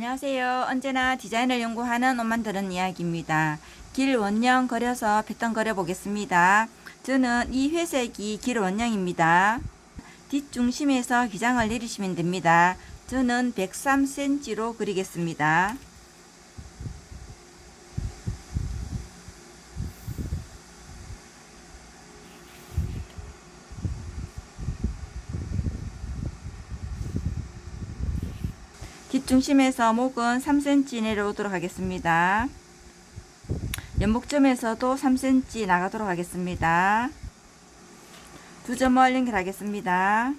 안녕하세요. 언제나 디자인을 연구하는 옷 만드는 이야기입니다. 길 원형 그려서 패턴 그려 보겠습니다. 저는 이 회색이 길 원형입니다. 뒷중심에서 기장을 내리시면 됩니다. 저는 103cm로 그리겠습니다. 뒷중심에서 목은 3cm 내려오도록 하겠습니다. 연목점에서도 3cm 나가도록 하겠습니다. 두 점을 연결하겠습니다.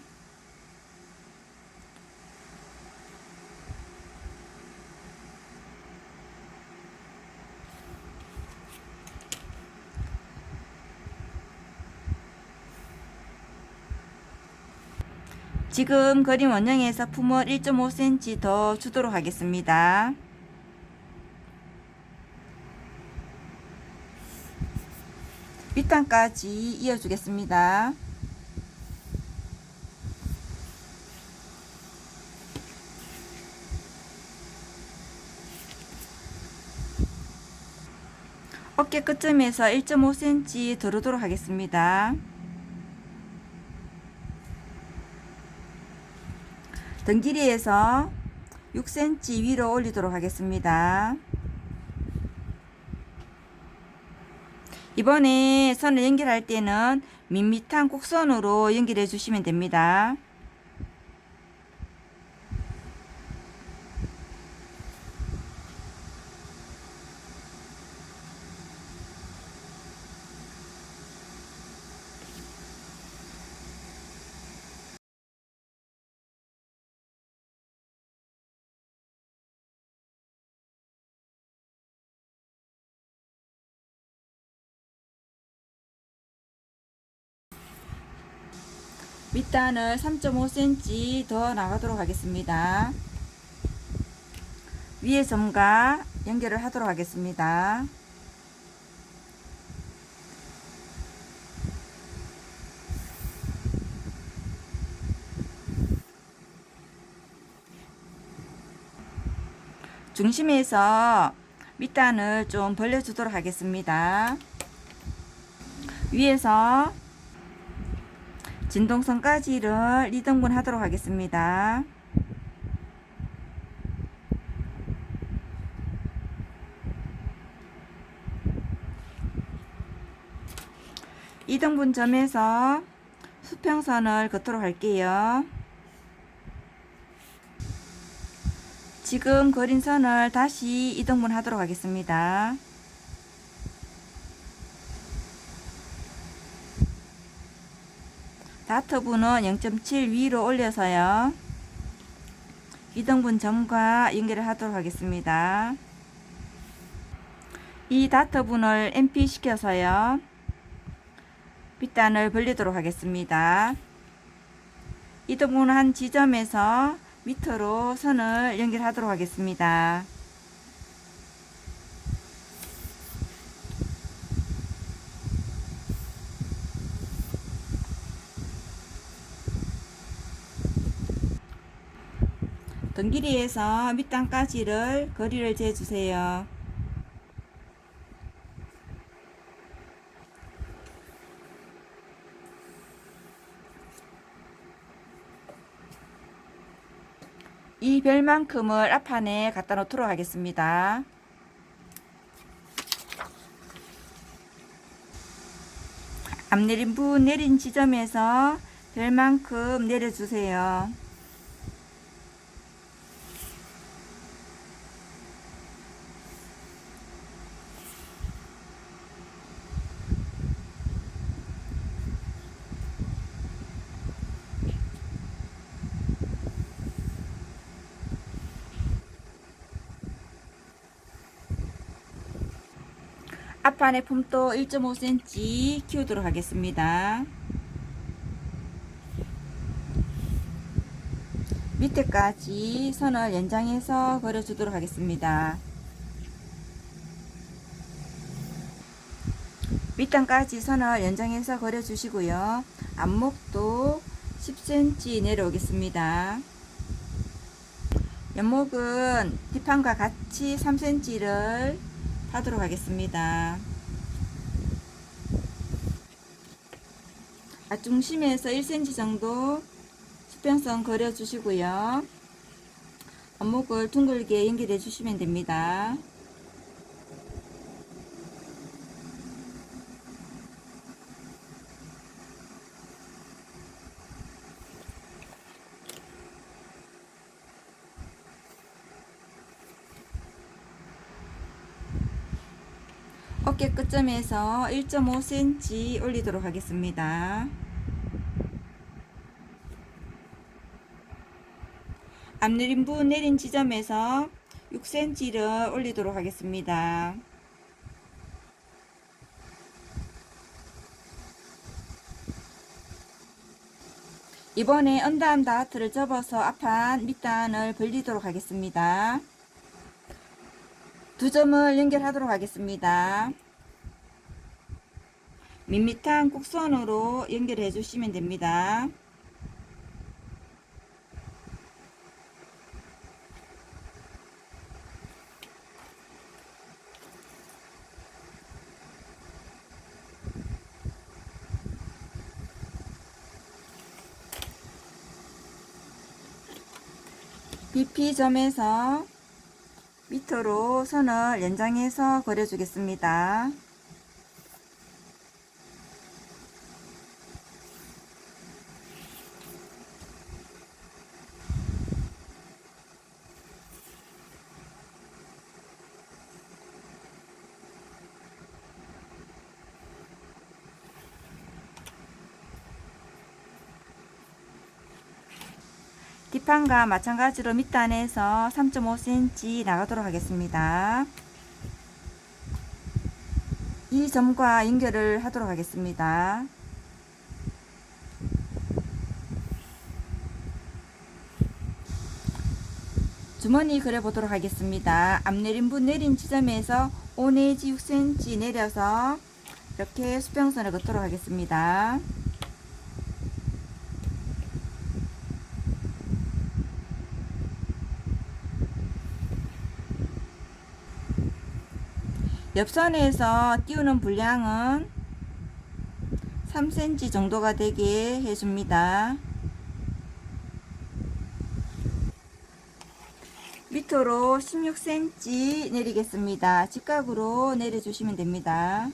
지금 그린 원형에서 품을 1.5cm 더 주도록 하겠습니다. 밑단까지 이어주겠습니다. 어깨 끝점에서 1.5cm 더 오도록 하겠습니다. 등 길이에서 6cm 위로 올리도록 하겠습니다. 이번에 선을 연결할 때는 밋밋한 곡선으로 연결해 주시면 됩니다. 밑단을 3.5cm 더 나가도록 하겠습니다. 위에 점과 연결을 하도록 하겠습니다. 중심에서 밑단을 좀 벌려주도록 하겠습니다. 위에서 진동선까지를 2등분 하도록 하겠습니다. 이등분 점에서 수평선을 긋도록 할게요. 지금 그린 선을 다시 이등분 하도록 하겠습니다. 다트분은 0.7 위로 올려서요. 이등분 점과 연결을 하도록 하겠습니다. 이 다트분을 MP 시켜서요. 밑단을 벌리도록 하겠습니다. 이등분 한 지점에서 밑으로 선을 연결하도록 하겠습니다. 등 길이에서 밑단까지를 거리를 재주세요. 이 별만큼을 앞판에 갖다 놓도록 하겠습니다. 앞내림부 내린 지점에서 별만큼 내려주세요. 앞판의 품도 1.5cm 키우도록 하겠습니다. 밑에까지 선을 연장해서 그려주도록 하겠습니다. 밑단까지 선을 연장해서 그려주시고요. 앞목도 10cm 내려오겠습니다. 연목은 뒷판과 같이 3cm를 파도록 하겠습니다. 앞중심에서 1cm 정도 수평선 그려 주시고요. 원목을 둥글게 연결해 주시면 됩니다. 어깨 끝점에서 1.5cm 올리도록 하겠습니다. 앞내림부 내린 지점에서 6cm를 올리도록 하겠습니다. 이번에 언다암 다트를 접어서 앞판 밑단을 벌리도록 하겠습니다. 두 점을 연결하도록 하겠습니다. 밋밋한 곡선으로 연결해 주시면 됩니다. BP점에서 밑으로 선을 연장해서 그려주겠습니다. 뒷판과 마찬가지로 밑단에서 3.5cm 나가도록 하겠습니다. 이 점과 연결을 하도록 하겠습니다. 주머니 그려보도록 하겠습니다. 앞내림부 내린 지점에서 5 내지 6cm 내려서 이렇게 수평선을 긋도록 하겠습니다. 옆선에서 띄우는 분량은 3cm 정도가 되게 해줍니다. 밑으로 16cm 내리겠습니다. 직각으로 내려주시면 됩니다.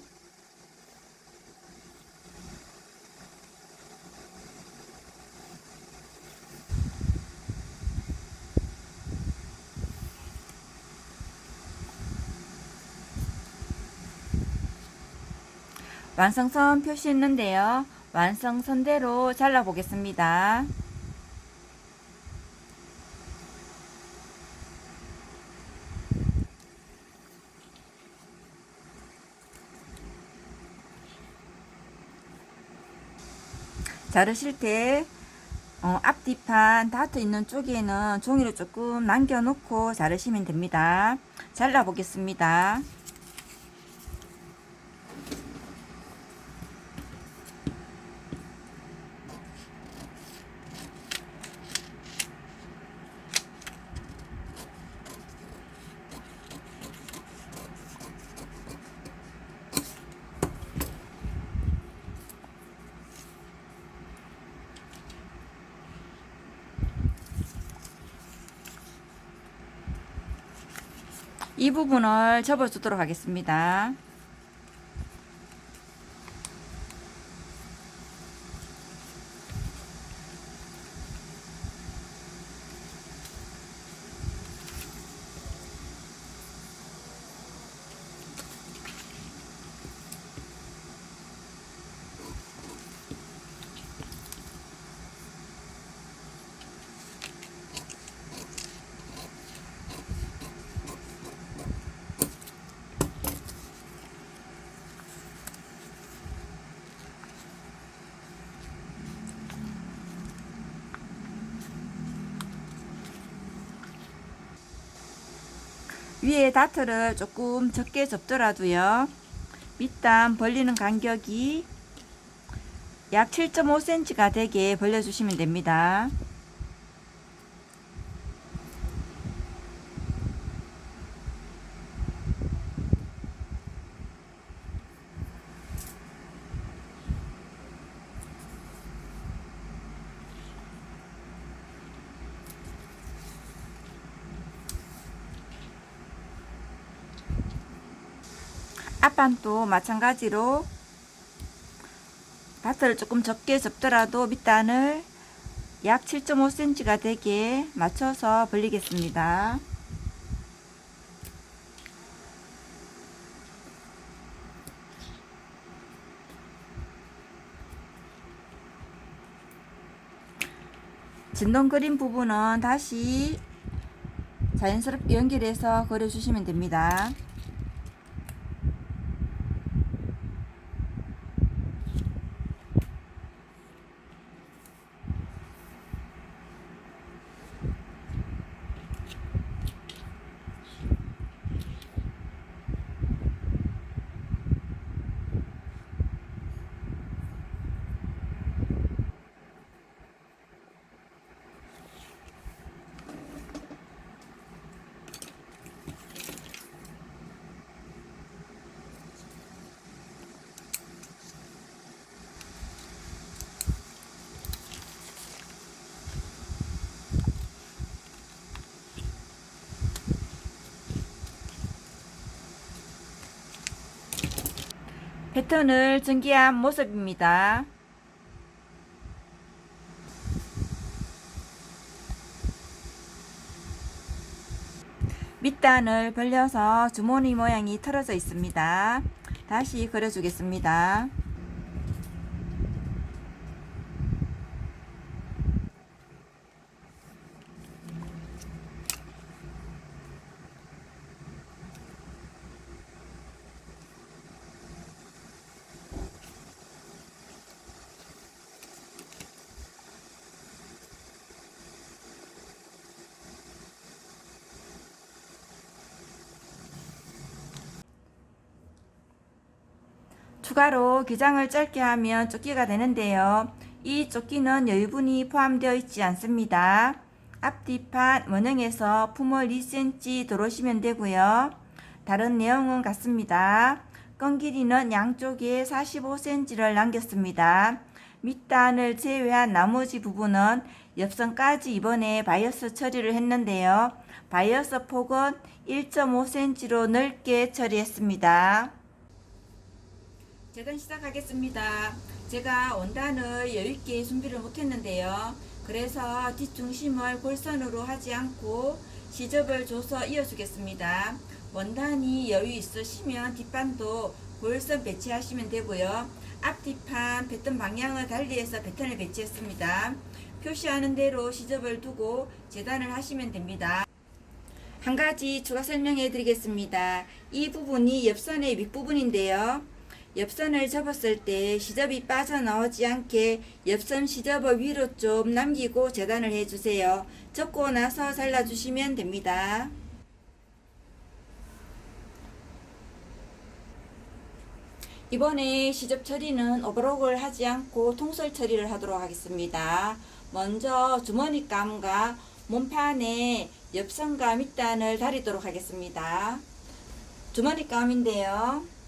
완성선 표시했는데요. 완성선대로 잘라 보겠습니다. 자르실 때 앞뒤판 다트 있는 쪽에는 종이를 조금 남겨 놓고 자르시면 됩니다. 잘라 보겠습니다. 이 부분을 접어 주도록 하겠습니다. 위에 다트를 조금 적게 접더라도요, 밑단 벌리는 간격이 약 7.5cm가 되게 벌려주시면 됩니다. 앞판도 마찬가지로 바트를 조금 적게 접더라도 밑단을 약 7.5cm가 되게 맞춰서 벌리겠습니다. 진동 그린 부분은 다시 자연스럽게 연결해서 그려주시면 됩니다. 패턴을 전개한 모습입니다. 밑단을 벌려서 주머니 모양이 틀어져 있습니다. 다시 그려주겠습니다. 추가로 기장을 짧게 하면 조끼가 되는데요. 이 조끼는 여유분이 포함되어 있지 않습니다. 앞뒤판 원형에서 품을 2cm 들어오시면 되고요. 다른 내용은 같습니다. 끈 길이는 양쪽에 45cm를 남겼습니다. 밑단을 제외한 나머지 부분은 옆선까지 이번에 바이어스 처리를 했는데요. 바이어스 폭은 1.5cm로 넓게 처리했습니다. 재단 시작하겠습니다. 제가 원단을 여유있게 준비를 못했는데요. 그래서 뒷중심을 골선으로 하지 않고 시접을 줘서 이어주겠습니다. 원단이 여유 있으시면 뒷판도 골선 배치하시면 되고요. 앞뒤판 패턴 방향을 달리해서 패턴을 배치했습니다. 표시하는 대로 시접을 두고 재단을 하시면 됩니다. 한 가지 추가 설명해 드리겠습니다. 이 부분이 옆선의 윗부분인데요. 옆선을 접었을 때 시접이 빠져나오지 않게 옆선 시접을 위로 좀 남기고 재단을 해주세요. 접고 나서 잘라주시면 됩니다. 이번에 시접 처리는 오버록을 하지 않고 통솔 처리를 하도록 하겠습니다. 먼저 주머니감과 몸판에 옆선과 밑단을 다리도록 하겠습니다. 주머니감인데요.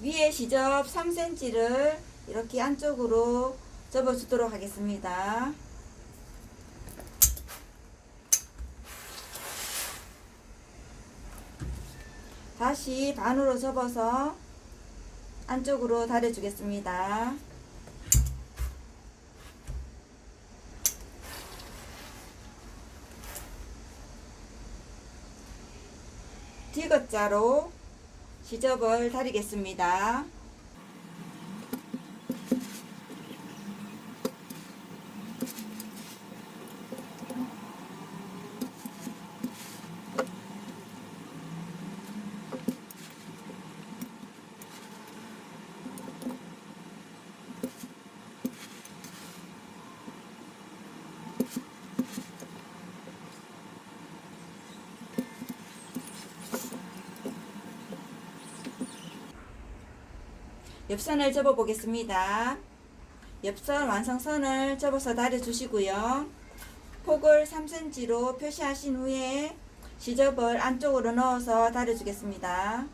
위에 시접 3cm를 이렇게 안쪽으로 접어주도록 하겠습니다. 다시 반으로 접어서 안쪽으로 다려주겠습니다. 디귿자로 시접을 다리겠습니다. 옆선을 접어 보겠습니다. 옆선 완성선을 접어서 다려 주시고요. 폭을 3cm로 표시하신 후에 시접을 안쪽으로 넣어서 다려 주겠습니다.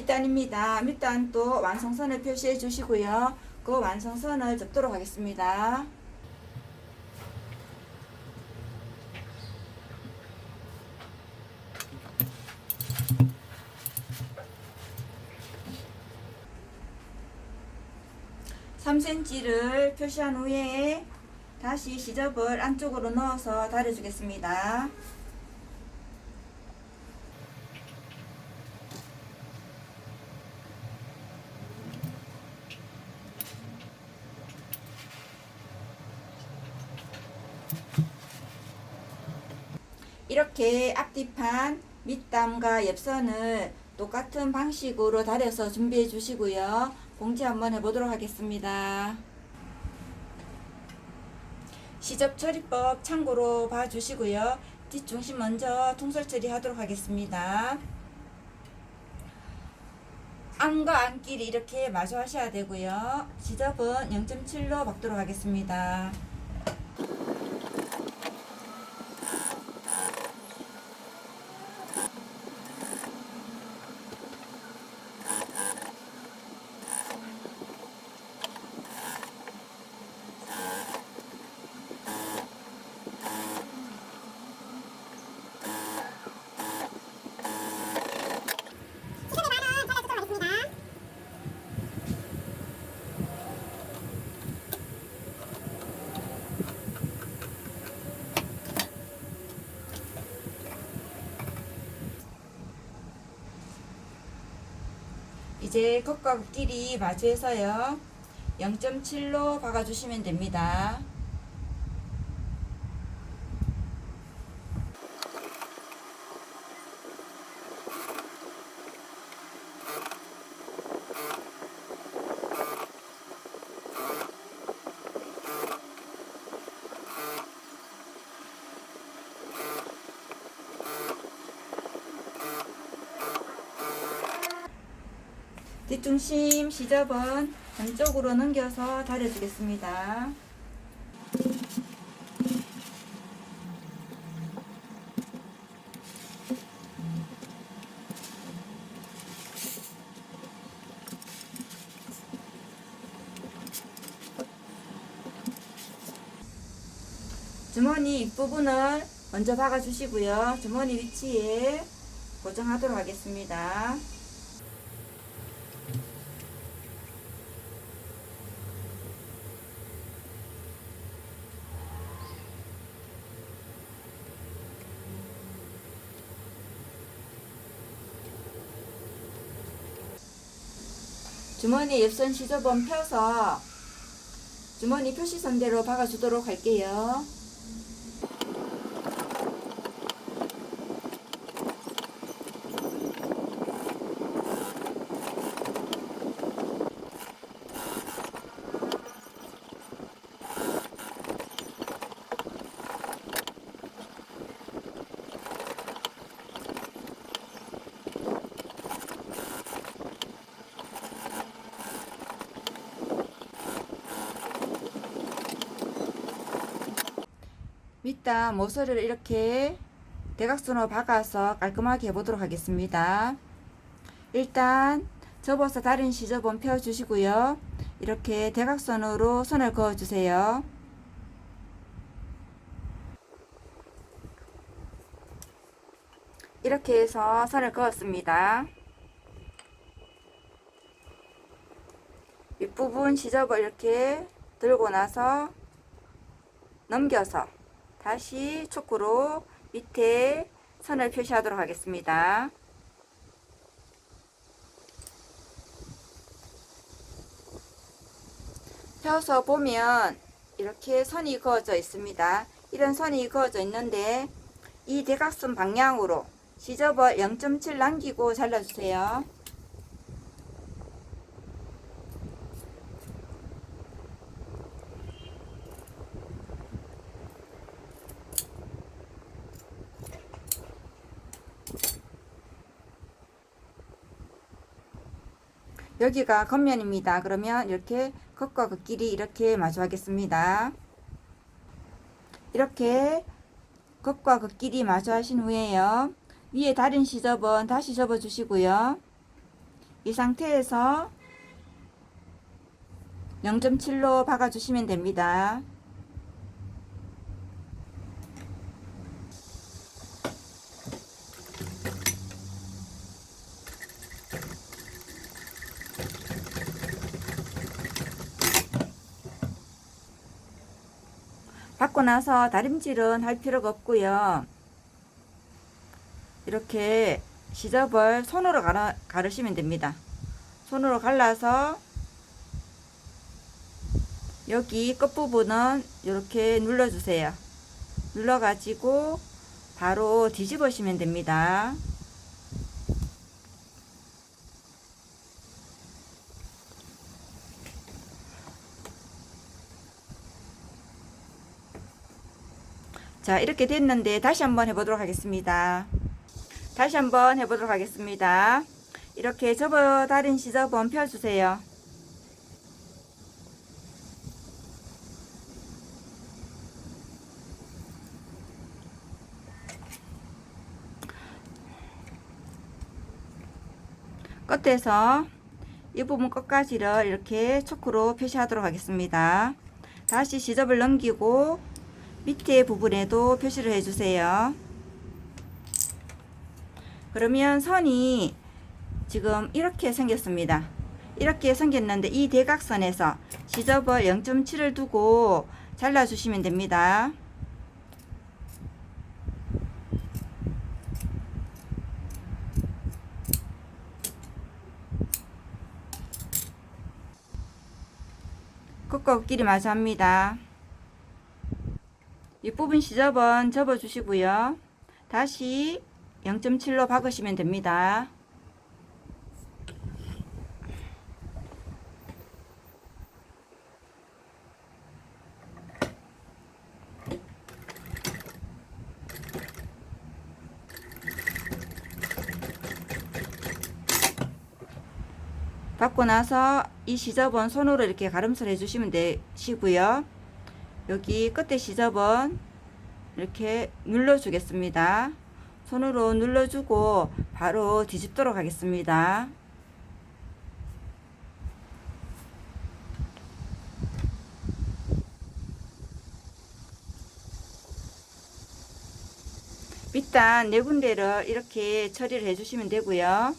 밑단입니다. 밑단도 완성선을 표시해 주시고요. 그 완성선을 접도록 하겠습니다. (3cm를) 표시한 후에 다시 시접을 안쪽으로 넣어서 다려주겠습니다. 이렇게 앞뒤판 밑단과 옆선을 똑같은 방식으로 다려서 준비해 주시고요. 봉지 한번 해보도록 하겠습니다. 시접 처리법 참고로 봐주시고요. 뒷중심 먼저 통솔 처리하도록 하겠습니다. 안과 안끼리 이렇게 마주 하셔야 되고요. 시접은 0.7로 박도록 하겠습니다. 이제 겉과 겉끼리 마주해서요 0.7로 박아주시면 됩니다. 뒷중심 시접은 한쪽으로 넘겨서 다려주겠습니다. 주머니 윗부분을 먼저 박아주시고요. 주머니 위치에 고정하도록 하겠습니다. 주머니 옆선 시접은 펴서 주머니 표시선대로 박아주도록 할게요. 밑단 모서리를 이렇게 대각선으로 박아서 깔끔하게 해보도록 하겠습니다. 일단 접어서 다른 시접은 펴주시고요. 이렇게 대각선으로 선을 그어주세요. 이렇게 해서 선을 그었습니다. 윗부분 시접을 이렇게 들고 나서 넘겨서 다시 초크로 밑에 선을 표시하도록 하겠습니다. 펴서 보면 이렇게 선이 그어져 있습니다. 이런 선이 그어져 있는데 이 대각선 방향으로 시접을 0.7 남기고 잘라주세요. 여기가 겉면입니다. 그러면 이렇게 겉과 겉끼리 이렇게 마주하겠습니다. 이렇게 겉과 겉끼리 마주하신 후에요. 위에 다른 시접은 다시 접어 주시고요. 이 상태에서 0.7로 박아주시면 됩니다. 받고 나서 다림질은 할 필요가 없고요. 이렇게 시접을 손으로 가르시면 됩니다. 손으로 갈라서 여기 끝부분은 이렇게 눌러주세요. 눌러가지고 바로 뒤집으시면 됩니다. 자, 이렇게 됐는데 다시 한번 해보도록 하겠습니다. 다시 한번 해보도록 하겠습니다. 이렇게 접어 다린 시접은 펴주세요. 끝에서 이 부분 끝까지를 이렇게 초크로 표시하도록 하겠습니다. 다시 시접을 넘기고 밑에 부분에도 표시를 해주세요. 그러면 선이 지금 이렇게 생겼습니다. 이렇게 생겼는데 이 대각선에서 시접을 0.7을 두고 잘라주시면 됩니다. 끝과 끝끼리 마주합니다. 윗부분 시접은 접어 주시고요. 다시 0.7로 박으시면 됩니다. 받고 나서 이 시접은 손으로 이렇게 가름질 해주시면 되시고요. 여기 끝에 시접은 이렇게 눌러주겠습니다. 손으로 눌러주고 바로 뒤집도록 하겠습니다. 밑단 네 군데를 이렇게 처리를 해주시면 되고요.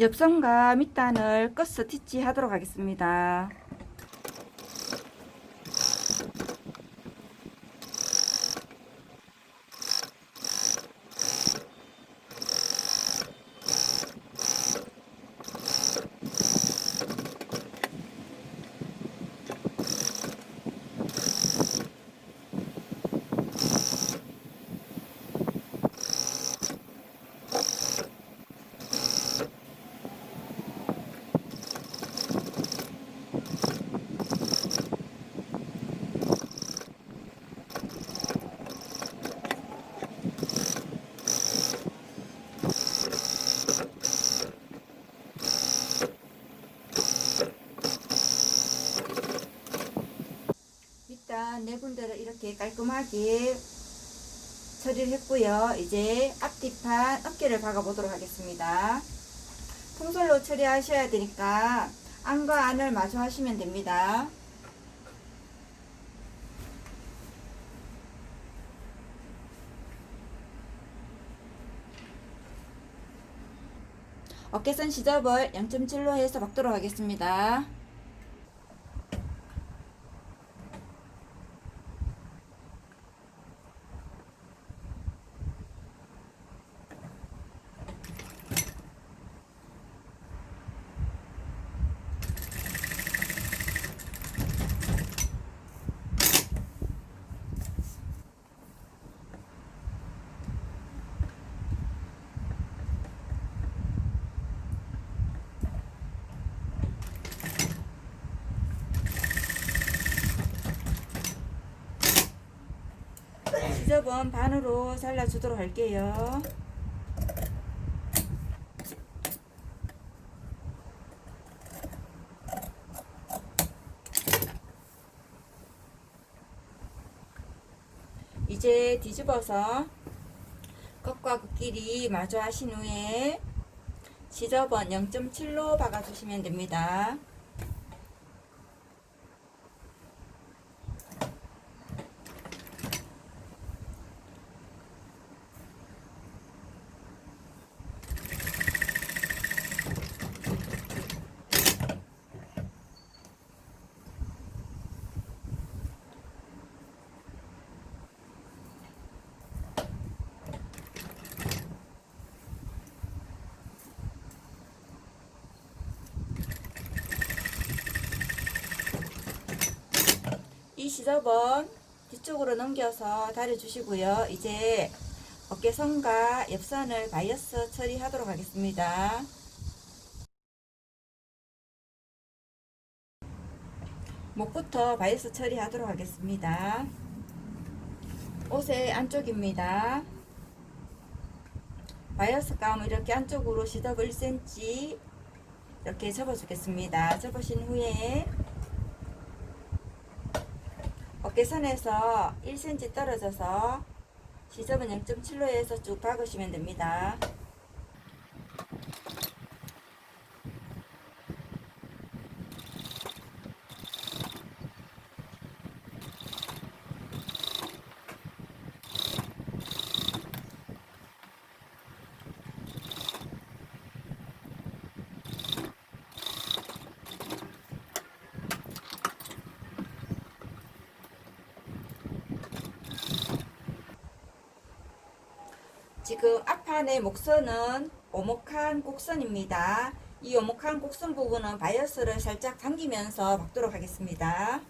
옆선과 밑단을 끝 스티치 하도록 하겠습니다. 일단 네 군데를 이렇게 깔끔하게 처리를 했고요. 이제 앞뒤판 어깨를 박아 보도록 하겠습니다. 통솔로 처리하셔야 되니까 안과 안을 마주 하시면 됩니다. 어깨선 시접을 0.7로 해서 박도록 하겠습니다. 시접은 반으로 잘라주도록 할게요. 이제 뒤집어서 끝과 끝끼리 마주 하신 후에 시접은 0.7로 박아주시면 됩니다. 이 시접은 뒤쪽으로 넘겨서 다려주시고요. 이제 어깨선과 옆선을 바이어스 처리하도록 하겠습니다. 목부터 바이어스 처리하도록 하겠습니다. 옷의 안쪽입니다. 바이어스 감을 이렇게 안쪽으로 시접을 1cm 이렇게 접어주겠습니다. 접으신 후에 어깨선에서 1cm 떨어져서 시접은 0.7로 해서 쭉 박으시면 됩니다. 지금 앞판의 목선은 오목한 곡선입니다. 이 오목한 곡선 부분은 바이어스를 살짝 당기면서 박도록 하겠습니다.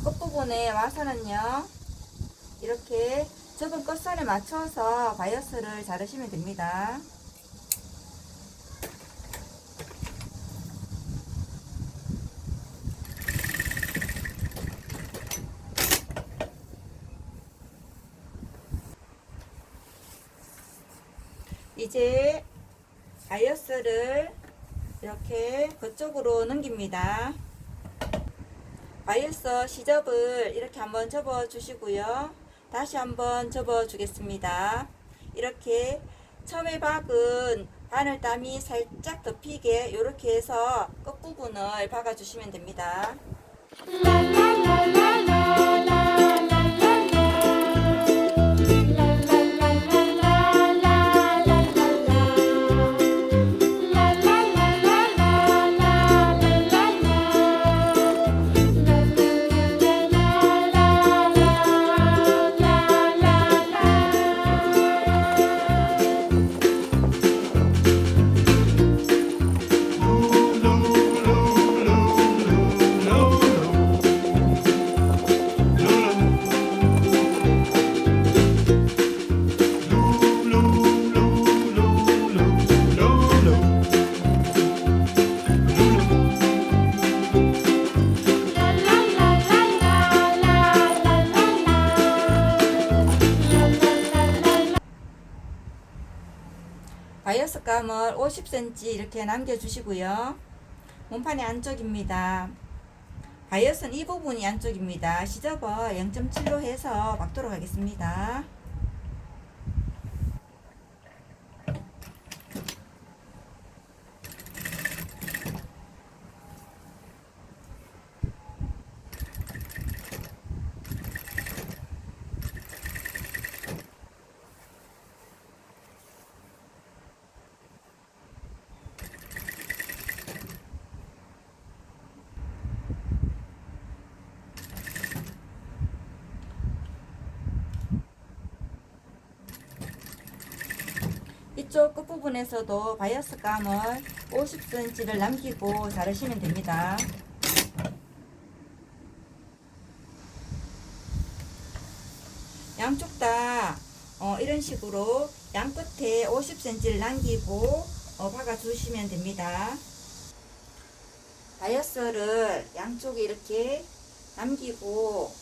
끝부분에 와서는요, 이렇게 접은 끝선에 맞춰서 바이어스를 자르시면 됩니다. 이제 바이어스를 이렇게 그쪽으로 넘깁니다. 바이어스 시접을 이렇게 한번 접어 주시고요. 다시 한번 접어 주겠습니다. 이렇게 처음에 박은 바늘땀이 살짝 덮이게 이렇게 해서 끝부분을 박아 주시면 됩니다. 바이어스 감을 50cm 이렇게 남겨주시고요. 몸판이 안쪽입니다. 바이어스는 이 부분이 안쪽입니다. 시접을 0.7로 해서 박도록 하겠습니다. 이쪽 끝부분에서도 바이어스 감을 50cm를 남기고 자르시면 됩니다. 양쪽 다 이런 식으로 양 끝에 50cm를 남기고 박아주시면 됩니다. 다이어스를 양쪽에 이렇게 남기고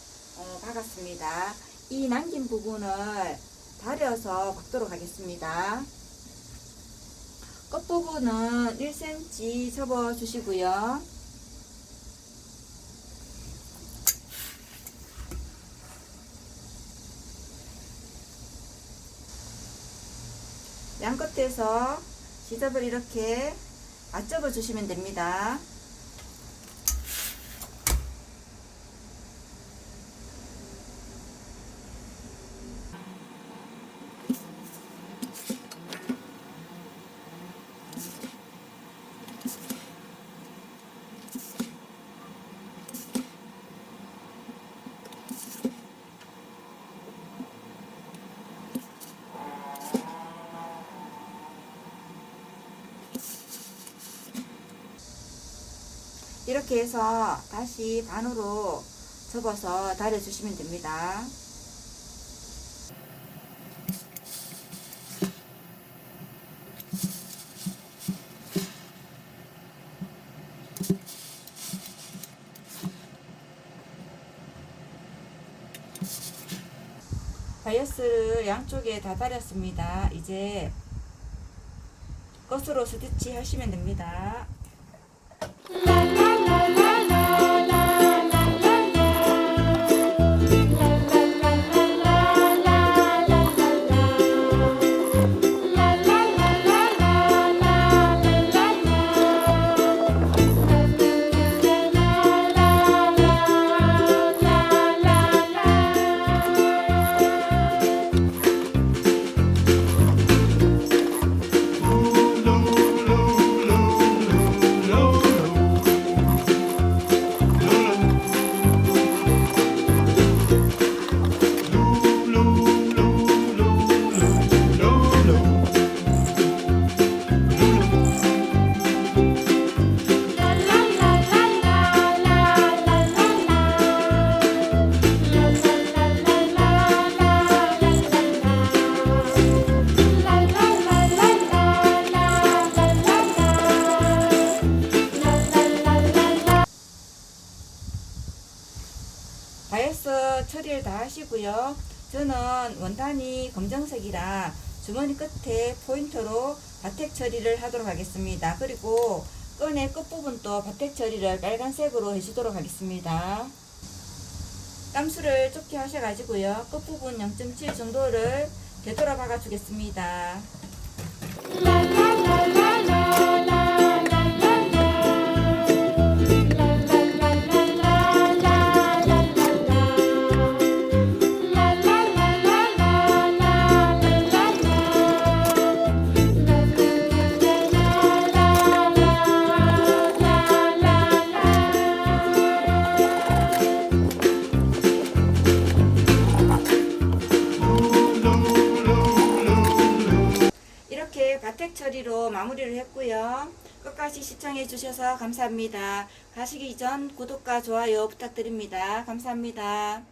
박았습니다. 이 남긴 부분을 다려서 박도록 하겠습니다. 끝부분은 1cm 접어 주시고요. 양끝에서 지접을 이렇게 맞접어 주시면 됩니다. 이렇게 해서 다시 반으로 접어서 다려주시면 됩니다. 다이어스를 양쪽에 다 다렸습니다. 이제 끝으로 스티치 하시면 됩니다. 다이어스 처리를 다 하시고요. 저는 원단이 검정색이라 주머니 끝에 포인트로 바텍 처리를 하도록 하겠습니다. 그리고 끈의 끝부분도 바텍 처리를 빨간색으로 해주도록 하겠습니다. 깜수를 좁게 하셔가지고요. 끝부분 0.7 정도를 되돌아 박아 주겠습니다. 바텍 처리로 마무리를 했고요. 끝까지 시청해 주셔서 감사합니다. 가시기 전 구독과 좋아요 부탁드립니다. 감사합니다.